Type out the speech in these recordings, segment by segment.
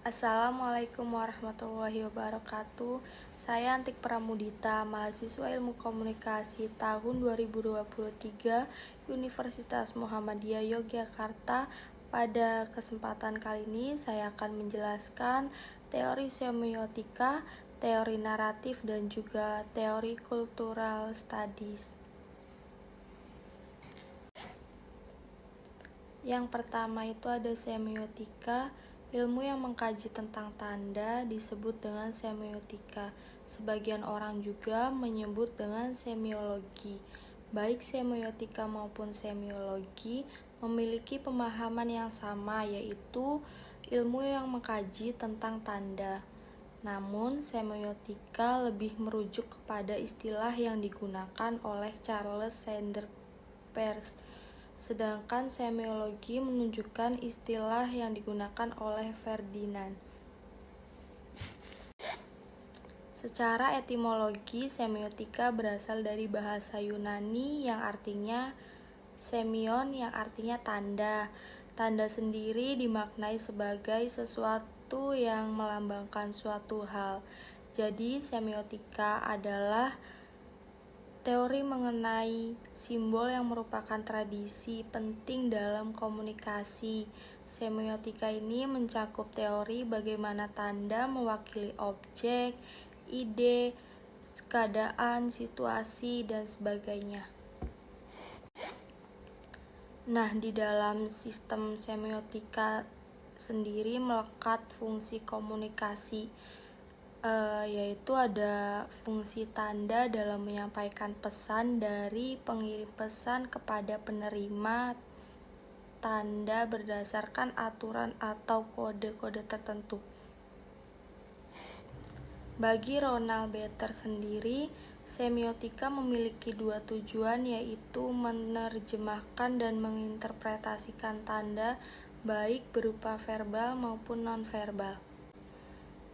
Assalamualaikum warahmatullahi wabarakatuh. Saya Antik Pramudita, mahasiswa Ilmu Komunikasi tahun 2023 Universitas Muhammadiyah Yogyakarta. Pada kesempatan kali ini saya akan menjelaskan teori semiotika, teori naratif, dan juga teori cultural studies. Yang pertama itu ada semiotika. Ilmu yang mengkaji tentang tanda disebut dengan semiotika. Sebagian orang juga menyebut dengan semiologi. Baik semiotika maupun semiologi memiliki pemahaman yang sama, yaitu ilmu yang mengkaji tentang tanda. Namun, semiotika lebih merujuk kepada istilah yang digunakan oleh Charles Sanders Peirce, sedangkan semiologi menunjukkan istilah yang digunakan oleh Ferdinand. Secara etimologi, semiotika berasal dari bahasa Yunani yang artinya semion, yang artinya tanda. Tanda sendiri dimaknai sebagai sesuatu yang melambangkan suatu hal. Jadi, semiotika adalah teori mengenai simbol yang merupakan tradisi penting dalam komunikasi. Semiotika ini mencakup teori bagaimana tanda mewakili objek, ide, keadaan, situasi, dan sebagainya. Nah, di dalam sistem semiotika sendiri melekat fungsi komunikasi, yaitu ada fungsi tanda dalam menyampaikan pesan dari pengirim pesan kepada penerima tanda berdasarkan aturan atau kode-kode tertentu. Bagi Ronald Better sendiri, semiotika memiliki dua tujuan, yaitu menerjemahkan dan menginterpretasikan tanda baik berupa verbal maupun non-verbal.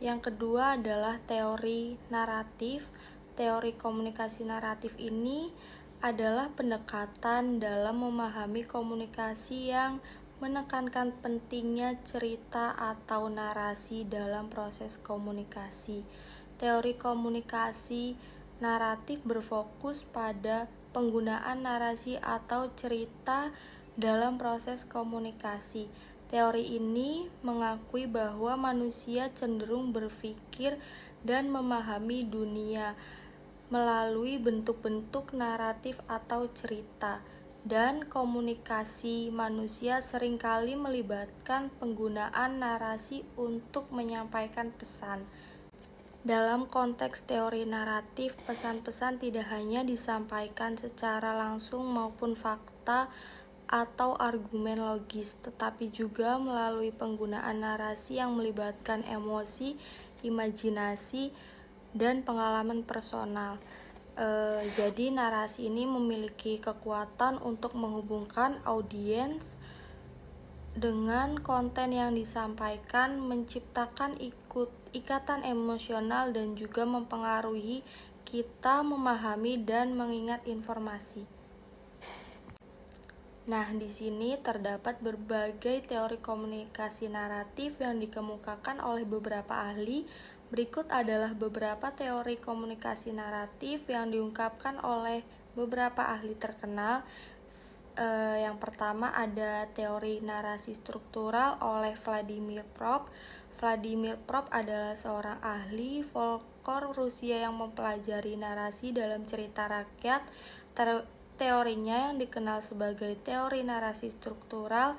Yang kedua adalah teori naratif. Teori komunikasi naratif ini adalah pendekatan dalam memahami komunikasi yang menekankan pentingnya cerita atau narasi dalam proses komunikasi. Teori komunikasi naratif berfokus pada penggunaan narasi atau cerita dalam proses komunikasi. Teori ini mengakui bahwa manusia cenderung berpikir dan memahami dunia melalui bentuk-bentuk naratif atau cerita, dan komunikasi manusia seringkali melibatkan penggunaan narasi untuk menyampaikan pesan. Dalam konteks teori naratif, pesan-pesan tidak hanya disampaikan secara langsung maupun fakta atau argumen logis, tetapi juga melalui penggunaan narasi yang melibatkan emosi, imajinasi, dan pengalaman personal. Jadi narasi ini memiliki kekuatan untuk menghubungkan audiens dengan konten yang disampaikan, menciptakan ikatan emosional, dan juga mempengaruhi kita memahami dan mengingat informasi. Nah, di sini terdapat berbagai teori komunikasi naratif yang dikemukakan oleh beberapa ahli. Berikut adalah beberapa teori komunikasi naratif yang diungkapkan oleh beberapa ahli terkenal. Yang pertama ada teori narasi struktural oleh Vladimir Prop. Vladimir Prop adalah seorang ahli folklor Rusia yang mempelajari narasi dalam cerita rakyat. Teorinya yang dikenal sebagai teori narasi struktural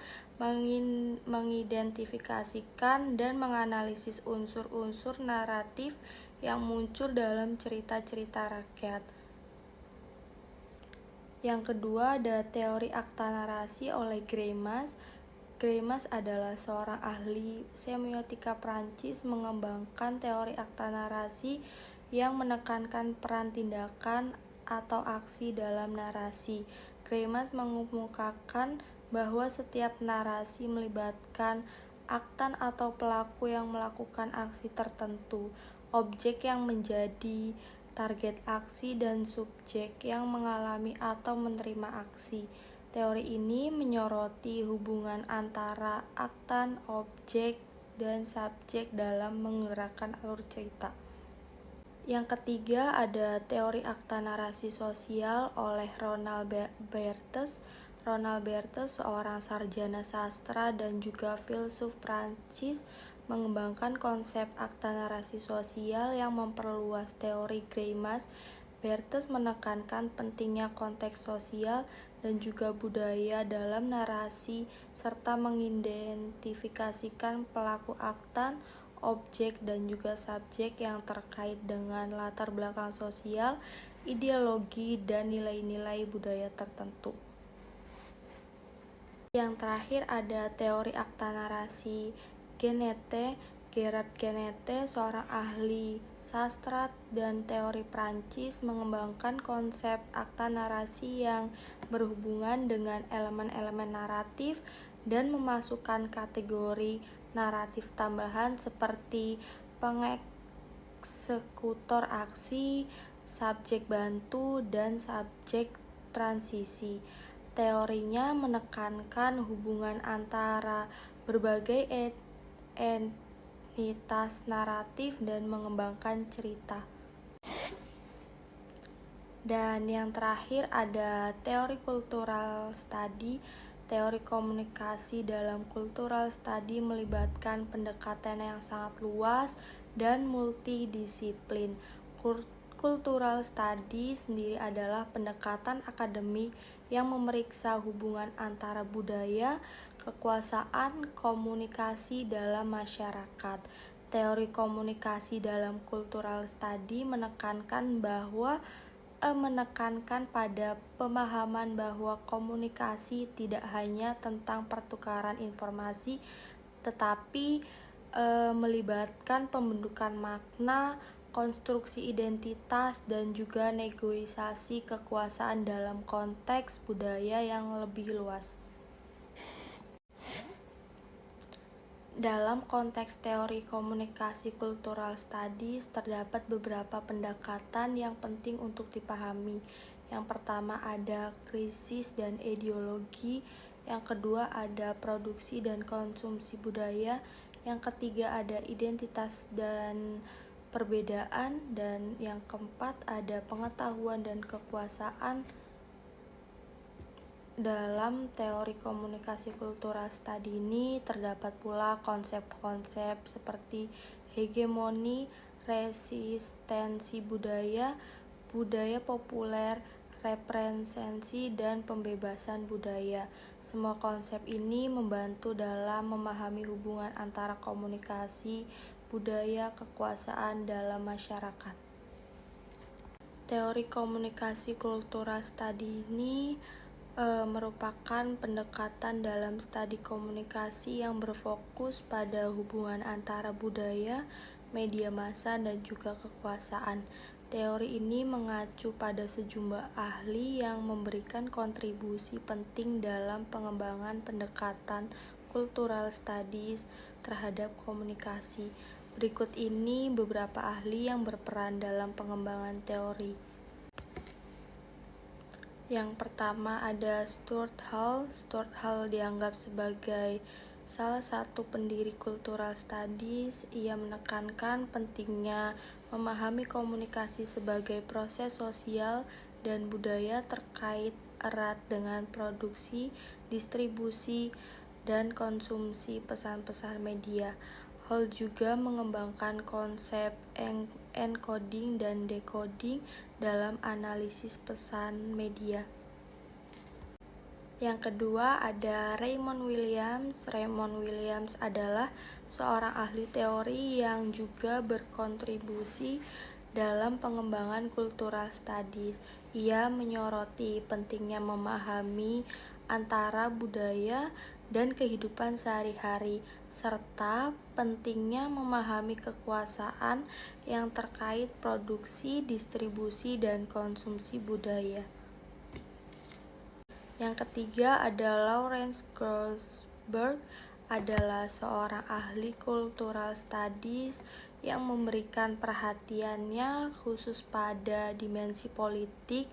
mengidentifikasikan dan menganalisis unsur-unsur naratif yang muncul dalam cerita-cerita rakyat. Yang kedua ada teori akta narasi oleh Greimas. Greimas adalah seorang ahli semiotika Prancis mengembangkan teori akta narasi yang menekankan peran tindakan atau aksi dalam narasi. Greimas mengemukakan bahwa setiap narasi melibatkan aktan atau pelaku yang melakukan aksi tertentu, objek yang menjadi target aksi, dan subjek yang mengalami atau menerima aksi. Teori ini menyoroti hubungan antara aktan, objek, dan subjek dalam menggerakkan alur cerita. Yang ketiga ada teori akta narasi sosial oleh Ronald Barthes. Ronald Barthes, seorang sarjana sastra dan juga filsuf Prancis, mengembangkan konsep akta narasi sosial yang memperluas teori Greimas. Barthes menekankan pentingnya konteks sosial dan juga budaya dalam narasi serta mengidentifikasikan pelaku akta, objek dan juga subjek yang terkait dengan latar belakang sosial, ideologi, dan nilai-nilai budaya tertentu. Yang terakhir ada teori akta narasi Genete. Gerard Genete, seorang ahli sastra dan teori Prancis, mengembangkan konsep akta narasi yang berhubungan dengan elemen-elemen naratif dan memasukkan kategori naratif tambahan seperti pengeksekutor aksi, subjek bantu, dan subjek transisi. Teorinya menekankan hubungan antara berbagai entitas naratif dan mengembangkan cerita. Dan yang terakhir ada teori cultural study. Teori komunikasi dalam cultural study melibatkan pendekatan yang sangat luas dan multidisiplin. Cultural study sendiri adalah pendekatan akademik yang memeriksa hubungan antara budaya, kekuasaan, komunikasi dalam masyarakat. Teori komunikasi dalam cultural study menekankan pada pemahaman bahwa komunikasi tidak hanya tentang pertukaran informasi, tetapi melibatkan pembentukan makna, konstruksi identitas, dan juga negosiasi kekuasaan dalam konteks budaya yang lebih luas. Dalam konteks teori komunikasi cultural studies, terdapat beberapa pendekatan yang penting untuk dipahami. Yang pertama ada krisis dan ideologi, yang kedua ada produksi dan konsumsi budaya, yang ketiga ada identitas dan perbedaan, dan yang keempat ada pengetahuan dan kekuasaan. Dalam teori komunikasi kultural study ini terdapat pula konsep-konsep seperti hegemoni, resistensi budaya, budaya populer, represensi, dan pembebasan budaya. Semua konsep ini membantu dalam memahami hubungan antara komunikasi, budaya, kekuasaan dalam masyarakat. Teori komunikasi kultural study ini merupakan pendekatan dalam studi komunikasi yang berfokus pada hubungan antara budaya, media massa, dan juga kekuasaan. Teori ini mengacu pada sejumlah ahli yang memberikan kontribusi penting dalam pengembangan pendekatan cultural studies terhadap komunikasi. Berikut ini beberapa ahli yang berperan dalam pengembangan teori. Yang pertama ada Stuart Hall. Stuart Hall dianggap sebagai salah satu pendiri cultural studies. Ia menekankan pentingnya memahami komunikasi sebagai proses sosial dan budaya terkait erat dengan produksi, distribusi, dan konsumsi pesan-pesan media. Hall juga mengembangkan konsep encoding dan decoding dalam analisis pesan media. Yang kedua ada Raymond Williams. Raymond Williams adalah seorang ahli teori yang juga berkontribusi dalam pengembangan cultural studies. Ia menyoroti pentingnya memahami antara budaya dan kehidupan sehari-hari, serta pentingnya memahami kekuasaan yang terkait produksi, distribusi, dan konsumsi budaya. Yang ketiga ada Lawrence Grossberg, adalah seorang ahli cultural studies yang memberikan perhatiannya khusus pada dimensi politik,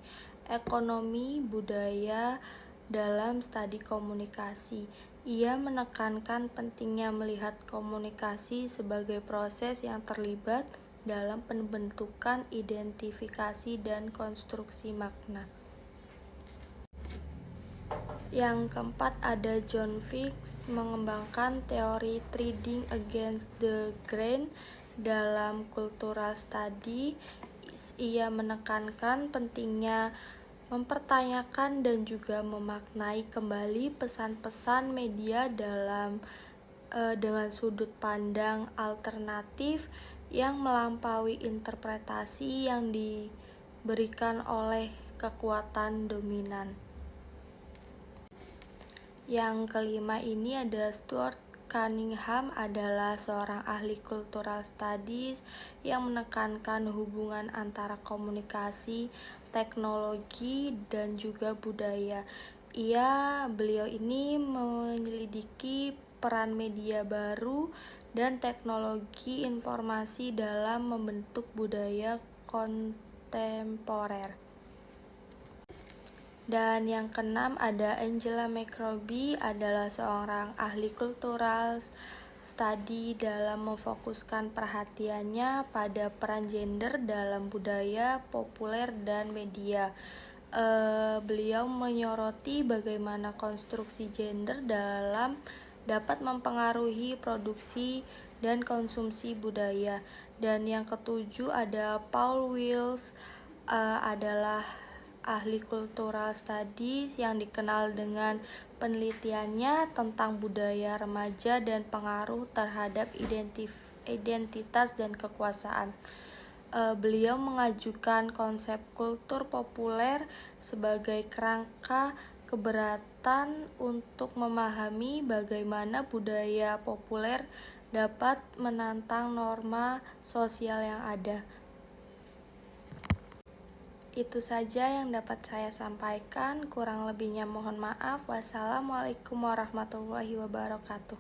ekonomi, budaya dalam studi komunikasi. Ia menekankan pentingnya melihat komunikasi sebagai proses yang terlibat dalam pembentukan identifikasi dan konstruksi makna. Yang keempat ada John Fiske mengembangkan teori trading against the grain dalam cultural study. Ia menekankan pentingnya mempertanyakan dan juga memaknai kembali pesan-pesan media dengan sudut pandang alternatif yang melampaui interpretasi yang diberikan oleh kekuatan dominan. Yang kelima ini ada Stuart Cunningham, adalah seorang ahli cultural studies yang menekankan hubungan antara komunikasi, teknologi, dan juga budaya. Beliau ini menyelidiki peran media baru dan teknologi informasi dalam membentuk budaya kontemporer. Dan yang keenam ada Angela McRobbie, adalah seorang ahli cultural study dalam memfokuskan perhatiannya pada peran gender dalam budaya populer dan media. Beliau menyoroti bagaimana konstruksi gender dapat mempengaruhi produksi dan konsumsi budaya. Dan yang ketujuh ada Paul Wills, adalah ahli cultural studies yang dikenal dengan penelitiannya tentang budaya remaja dan pengaruh terhadap identitas dan kekuasaan. Beliau mengajukan konsep kultur populer sebagai kerangka keberatan untuk memahami bagaimana budaya populer dapat menantang norma sosial yang ada. Itu saja yang dapat saya sampaikan, kurang lebihnya mohon maaf. Wassalamualaikum warahmatullahi wabarakatuh.